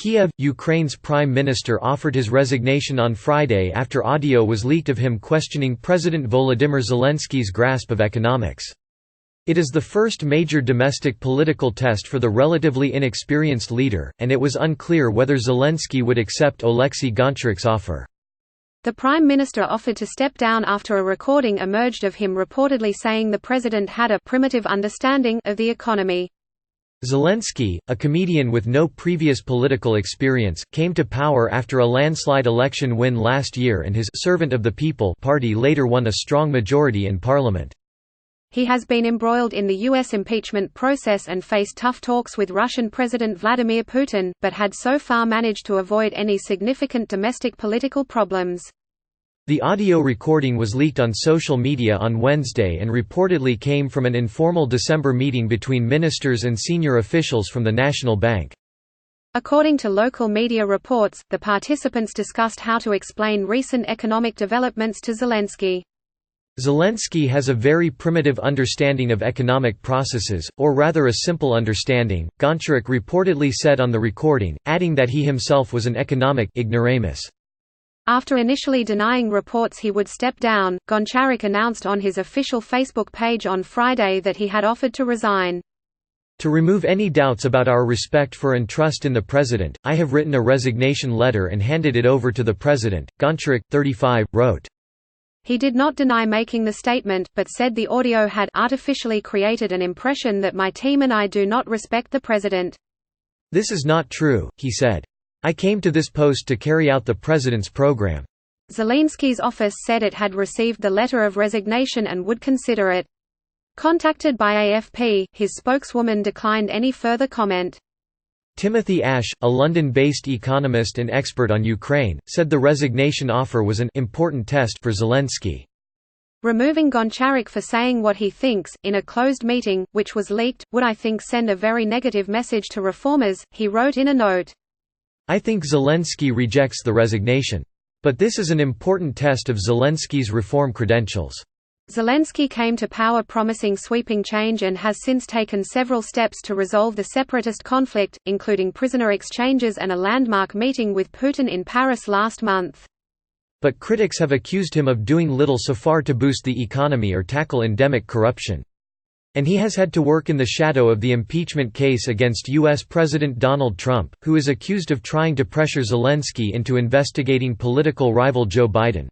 Kiev, Ukraine's prime minister offered his resignation on Friday after audio was leaked of him questioning President Volodymyr Zelensky's grasp of economics. It is the first major domestic political test for the relatively inexperienced leader, and it was unclear whether Zelensky would accept Oleksiy Goncharuk's offer. The Prime Minister offered to step down after a recording emerged of him reportedly saying the president had a «primitive understanding» of the economy. Zelensky, a comedian with no previous political experience, came to power after a landslide election win last year, and his «Servant of the People» party later won a strong majority in parliament. He has been embroiled in the U.S. impeachment process and faced tough talks with Russian President Vladimir Putin, but had so far managed to avoid any significant domestic political problems. The audio recording was leaked on social media on Wednesday and reportedly came from an informal December meeting between ministers and senior officials from the National Bank. According to local media reports, the participants discussed how to explain recent economic developments to Zelensky. Zelensky has a very primitive understanding of economic processes, or rather a simple understanding, Goncharuk reportedly said on the recording, adding that he himself was an economic ignoramus. After initially denying reports he would step down, Goncharuk announced on his official Facebook page on Friday that he had offered to resign. To remove any doubts about our respect for and trust in the president, I have written a resignation letter and handed it over to the president, Goncharuk, 35, wrote. He did not deny making the statement, but said the audio had artificially created an impression that my team and I do not respect the president. This is not true, he said. I came to this post to carry out the president's program. Zelensky's office said it had received the letter of resignation and would consider it. Contacted by AFP, his spokeswoman declined any further comment. Timothy Ash, a London-based economist and expert on Ukraine, said the resignation offer was an important test for Zelensky. Removing Goncharuk for saying what he thinks, in a closed meeting, which was leaked, would I think send a very negative message to reformers, he wrote in a note. I think Zelensky rejects the resignation. But this is an important test of Zelensky's reform credentials. Zelensky came to power promising sweeping change and has since taken several steps to resolve the separatist conflict, including prisoner exchanges and a landmark meeting with Putin in Paris last month. But critics have accused him of doing little so far to boost the economy or tackle endemic corruption. And he has had to work in the shadow of the impeachment case against U.S. President Donald Trump, who is accused of trying to pressure Zelensky into investigating political rival Joe Biden.